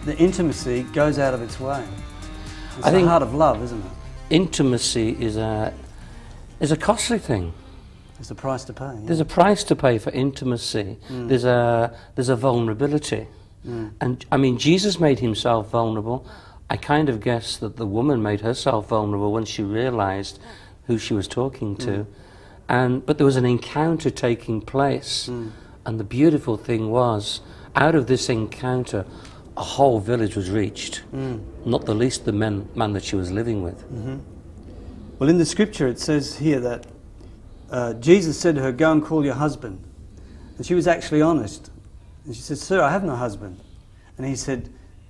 the intimacy goes out of its way. It's I the think heart of love, isn't it? intimacy is a costly thing. There's a price to pay. Yeah. There's a price to pay for intimacy. There's a vulnerability. And I mean, Jesus made himself vulnerable. I kind of guess that the woman made herself vulnerable when she realized who she was talking to. But there was an encounter taking place. And the beautiful thing was, out of this encounter, a whole village was reached. Not the least the man that she was living with. Well, in the scripture it says here that Jesus said to her, "Go and call your husband." And she was actually honest. And she said, "Sir, I have no husband." And he said,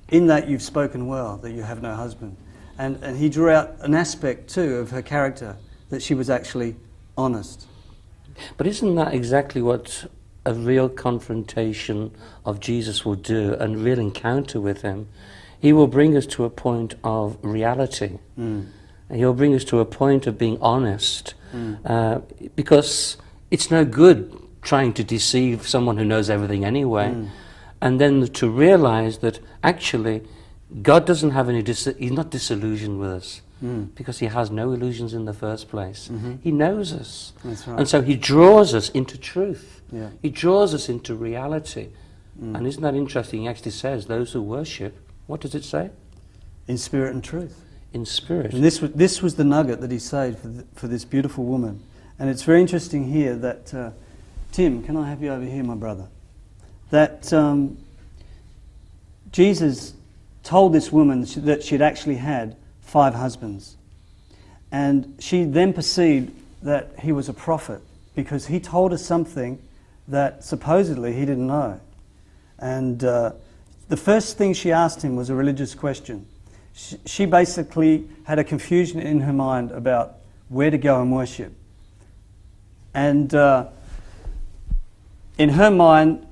"In that you've spoken well, that you have no husband." And he drew out an aspect too of her character, that she was actually honest. But isn't that exactly what a real confrontation of Jesus will do, and real encounter with him? He will bring us to a point of reality. And he'll bring us to a point of being honest. Because it's no good trying to deceive someone who knows everything anyway. And then to realize that actually God doesn't have any, he's not disillusioned with us. Because he has no illusions in the first place. He knows us. That's right. And so he draws us into truth. Yeah. He draws us into reality. And isn't that interesting? He actually says, those who worship, what does it say? In spirit and truth. In spirit. And this was the nugget that he saved for this beautiful woman. And it's very interesting here that, Tim, can I have you over here, my brother? That Jesus told this woman that she'd actually had 5 husbands. And she then perceived that he was a prophet, because he told her something that supposedly he didn't know. And the first thing she asked him was a religious question. She basically had a confusion in her mind about where to go and worship. And in her mind,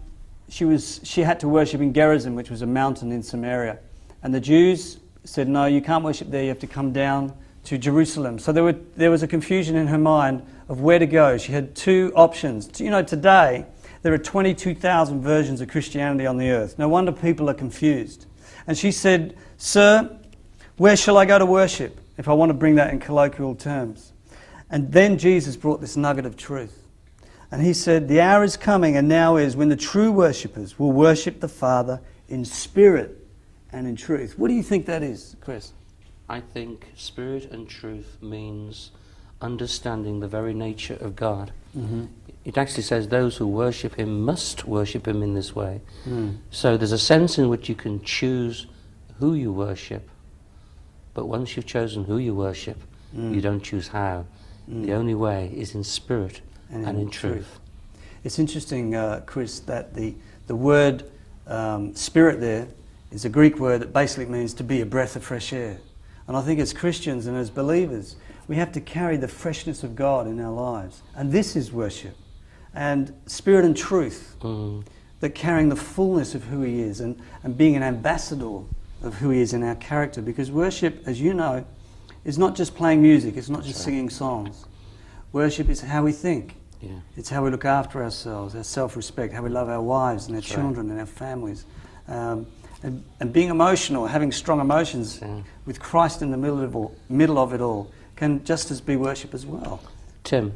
she had to worship in Gerizim, which was a mountain in Samaria. And the Jews said, no, you can't worship there, you have to come down to Jerusalem. So there was a confusion in her mind of where to go. She had 2 options. You know, today there are 22,000 versions of Christianity on the earth. No wonder people are confused. And she said, "Sir, where shall I go to worship?" If I want to bring that in colloquial terms. And then Jesus brought this nugget of truth. And he said, "The hour is coming, and now is, when the true worshippers will worship the Father in spirit and in truth." What do you think that is, Chris? I think spirit and truth means understanding the very nature of God. It actually says those who worship him must worship him in this way. So there's a sense in which you can choose who you worship, but once you've chosen who you worship, you don't choose how. The only way is in spirit and in truth. It's interesting, Chris, that the word spirit there is a Greek word that basically means to be a breath of fresh air. And I think as Christians and as believers, we have to carry the freshness of God in our lives. And this is worship. And spirit and truth, that carrying the fullness of who he is and being an ambassador of who he is in our character. Because worship, as you know, is not just playing music, it's not just singing songs. Worship is how we think. It's how we look after ourselves, our self-respect, how we love our wives and our children and our families. And being emotional, having strong emotions with Christ in the middle of it all, can just as be worship as well. Tim,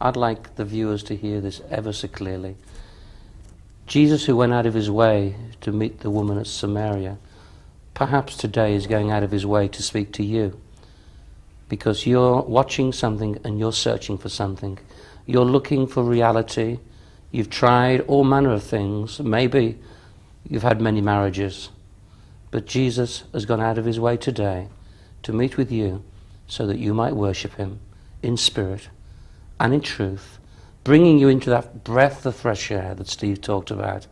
I'd like the viewers to hear this ever so clearly. Jesus, who went out of his way to meet the woman at Samaria, perhaps today is going out of his way to speak to you, because you're watching something and you're searching for something. You're looking for reality. You've tried all manner of things. Maybe you've had many marriages, but Jesus has gone out of his way today to meet with you so that you might worship him in spirit and in truth, bringing you into that breath of fresh air that Steve talked about,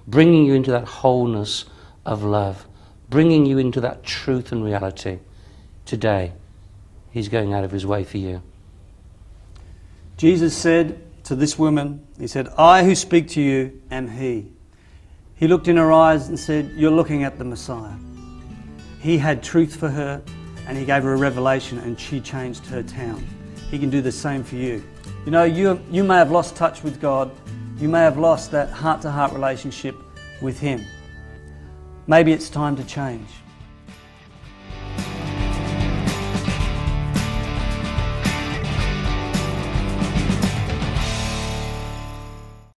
bringing you into that wholeness of love, bringing you into that truth and reality. Today, he's going out of his way for you. Jesus said to this woman, he said, "I who speak to you am he." He looked in her eyes and said, "You're looking at the Messiah." He had truth for her, and he gave her a revelation, and she changed her town. He can do the same for you. You know, you may have lost touch with God. You may have lost that heart-to-heart relationship with him. Maybe it's time to change.